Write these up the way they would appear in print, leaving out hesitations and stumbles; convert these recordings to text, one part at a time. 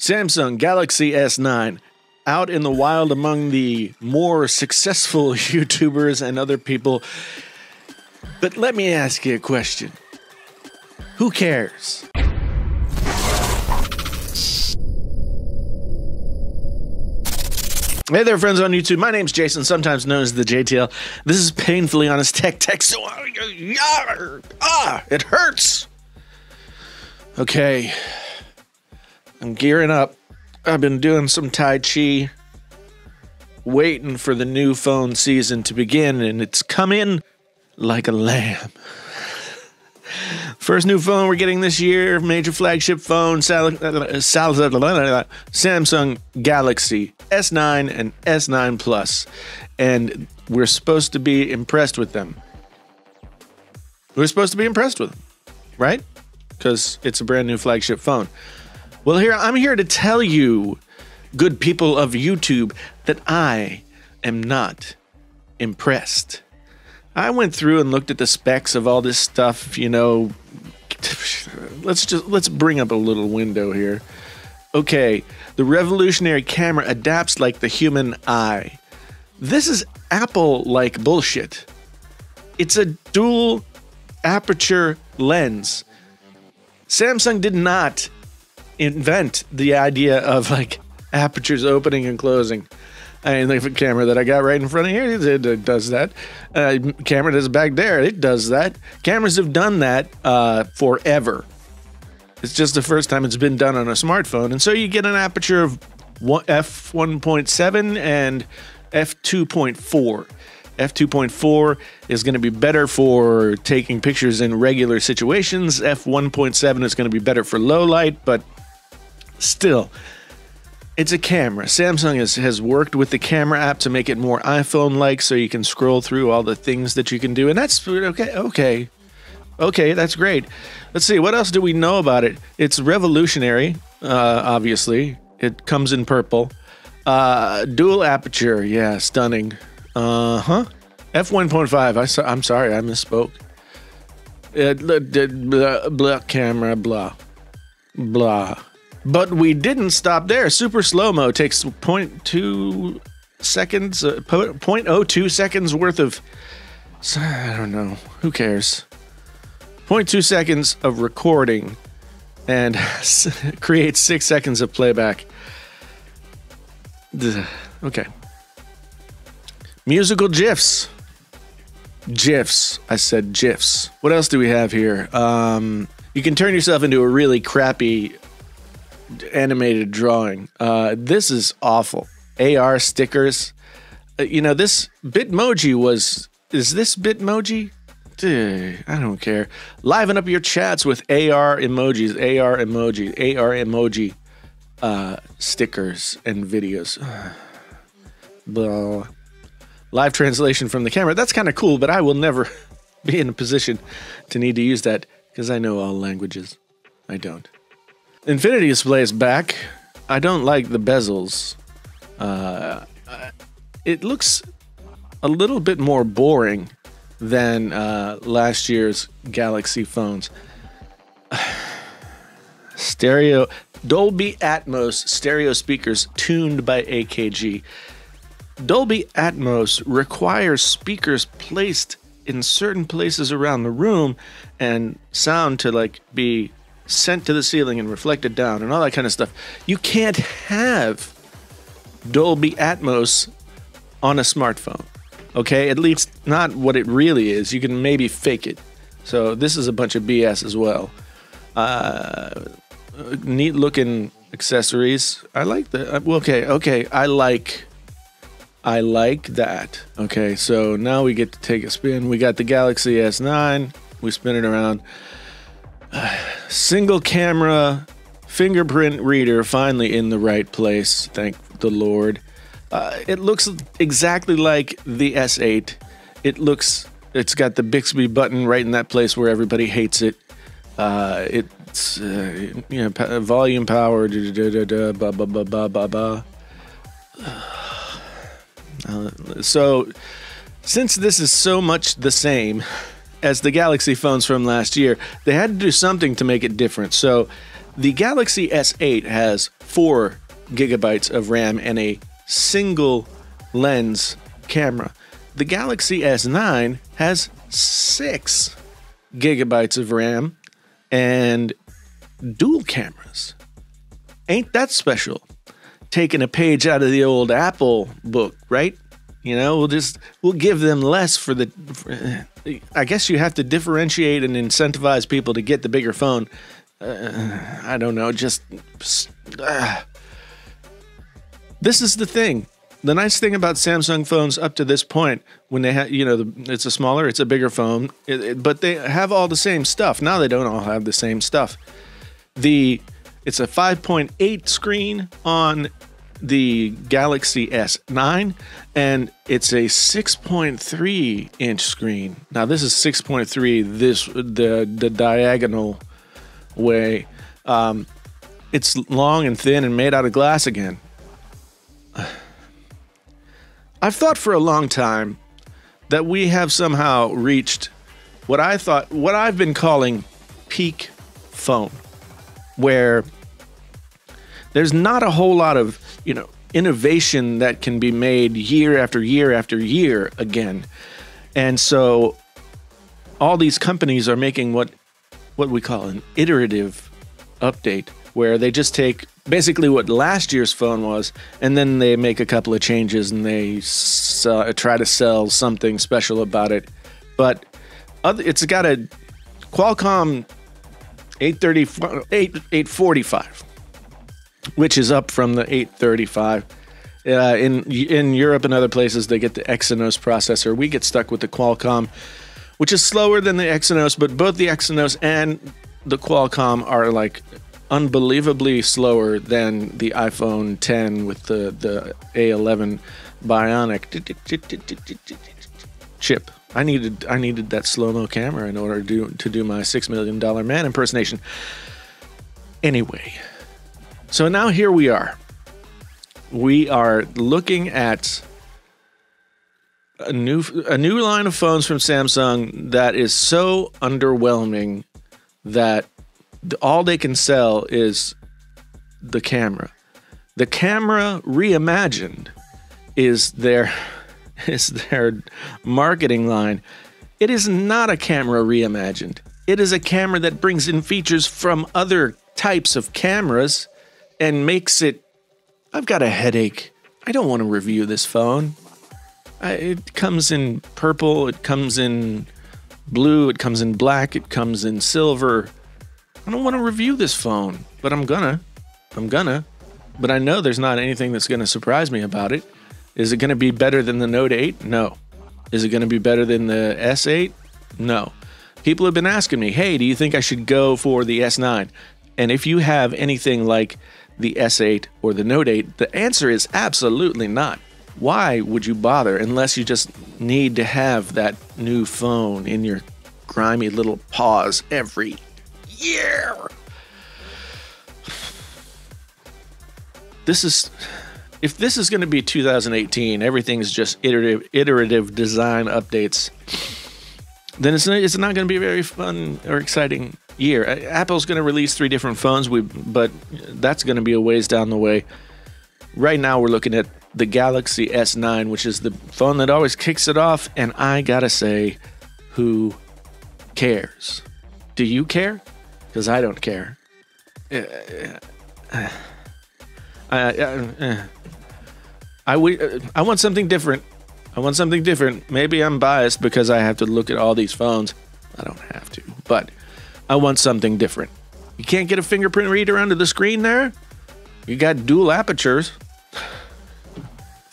Samsung Galaxy S9, out in the wild among the more successful YouTubers and other people. But let me ask you a question. Who cares? Hey there, friends on YouTube. My name's Jason, sometimes known as the JTL. This is Painfully Honest Tech. So, it hurts. Okay. I'm gearing up. I've been doing some Tai Chi, waiting for the new phone season to begin, and it's come in like a lamb. First new phone we're getting this year, major flagship phone, Samsung Galaxy S9 and S9 Plus, and we're supposed to be impressed with them. We're supposed to be impressed with them, right? Because it's a brand new flagship phone. Well, I'm here to tell you, good people of YouTube, that I am not impressed. I went through and looked at the specs of all this stuff, you know. Let's bring up a little window here. Okay, the revolutionary camera adapts like the human eye. This is Apple-like bullshit. It's a dual aperture lens. Samsung did not invent the idea of like apertures opening and closing. I mean, the camera that I got right in front of here, it does that. Camera that's back there, it does that. Cameras have done that forever. It's just the first time it's been done on a smartphone. And so you get an aperture of f1.7 and f2.4. f2.4 is going to be better for taking pictures in regular situations. f1.7 is going to be better for low light, but still, it's a camera. Samsung has worked with the camera app to make it more iPhone-like, so you can scroll through all the things that you can do, and that's okay, that's great. Let's see, what else do we know about it? It's revolutionary, obviously. It comes in purple. Dual aperture, yeah, stunning. f1.5, I'm sorry, I misspoke. Blah, camera, blah. But we didn't stop there. Super slow-mo takes 0.2 seconds, 0.02 seconds worth of, I don't know, who cares? 0.2 seconds of recording and creates 6 seconds of playback. Okay. Musical GIFs. GIFs. I said GIFs. What else do we have here? You can turn yourself into a really crappy animated drawing. This is awful. AR stickers. You know, this Bitmoji is this Bitmoji? Dude, I don't care. Liven up your chats with AR emojis, AR emoji stickers and videos. Blah. Live translation from the camera. That's kind of cool, but I will never be in a position to need to use that because I know all languages. I don't. Infinity Display is back. I don't like the bezels. It looks a little bit more boring than last year's Galaxy phones. Stereo, Dolby Atmos stereo speakers tuned by AKG. Dolby Atmos requires speakers placed in certain places around the room and sound to like be sent to the ceiling and reflected down and all that kind of stuff. You can't have Dolby Atmos on a smartphone, okay? At least not what it really is. You can maybe fake it. So this is a bunch of BS as well. Neat looking accessories. I like that. Okay. I like that. Okay, so now we get to take a spin. We got the Galaxy S9. We spin it around. Single camera fingerprint reader finally in the right place, thank the Lord. It looks exactly like the S8. It's got the Bixby button right in that place where everybody hates it. It's volume power, so since this is so much the same as the Galaxy phones from last year, they had to do something to make it different. So The Galaxy S8 has 4 gigabytes of RAM and a single lens camera. The Galaxy S9 has 6 gigabytes of RAM and dual cameras. Ain't that special? Taking a page out of the old Apple book, right? You know, we'll give them less for I guess you have to differentiate and incentivize people to get the bigger phone. I don't know, this is the thing. The nice thing about Samsung phones up to this point, when they have, it's a bigger phone, but they have all the same stuff. Now they don't all have the same stuff. It's a 5.8 screen on the Galaxy S9, and it's a 6.3 inch screen. Now this is 6.3, the diagonal way. It's long and thin and made out of glass again. I've thought for a long time that we have somehow reached what I've been calling peak phone, where there's not a whole lot of, innovation that can be made year after year after year again. And so all these companies are making what we call an iterative update, where they just take basically what last year's phone was, and then they make a couple of changes and they try to sell something special about it. But it's got a Qualcomm 845, which is up from the 835. In Europe and other places, they get the Exynos processor. We get stuck with the Qualcomm, which is slower than the Exynos, but both the Exynos and the Qualcomm are like unbelievably slower than the iPhone 10 with the A11 Bionic chip. I needed that slow-mo camera in order to do my $6 million man impersonation. Anyway, so now here we are. We are looking at a new line of phones from Samsung that is so underwhelming that all they can sell is the camera. The camera reimagined is their marketing line. It is not a camera reimagined. It is a camera that brings in features from other types of cameras and makes it... I've got a headache. I don't want to review this phone. It comes in purple, it comes in blue, it comes in black, it comes in silver. I don't want to review this phone, but I'm gonna. But I know there's not anything that's going to surprise me about it. Is it going to be better than the Note 8? No. Is it going to be better than the S8? No. People have been asking me, hey, do you think I should go for the S9? And if you have anything like the S8 or the Note 8, the answer is absolutely not. Why would you bother unless you just need to have that new phone in your grimy little paws every year? If this is going to be 2018, everything's just iterative design updates, then it's not going to be a very fun or exciting year. Apple's going to release 3 different phones, but that's going to be a ways down the way. Right now, we're looking at the Galaxy S9, which is the phone that always kicks it off, and I gotta say, who cares? Do you care? Because I don't care. I want something different. Maybe I'm biased because I have to look at all these phones. I don't have to, but I want something different. You can't get a fingerprint reader under the screen there? You got dual apertures.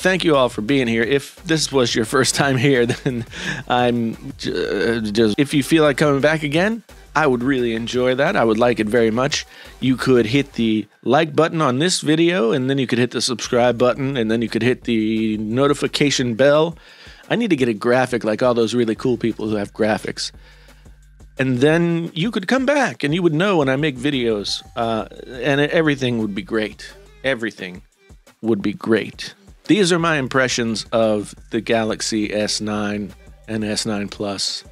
Thank you all for being here. If this was your first time here, then I'm just... If you feel like coming back again, I would really enjoy that. I would like it very much. You could hit the like button on this video, and then you could hit the subscribe button, and then you could hit the notification bell. I need to get a graphic like all those really cool people who have graphics. And then you could come back, and you would know when I make videos, and everything would be great. Everything would be great. These are my impressions of the Galaxy S9 and S9 Plus.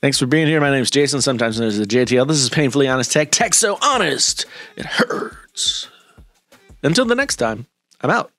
Thanks for being here. My name's Jason. Sometimes there's the JTL. This is Painfully Honest Tech. Tech so honest, it hurts. Until the next time, I'm out.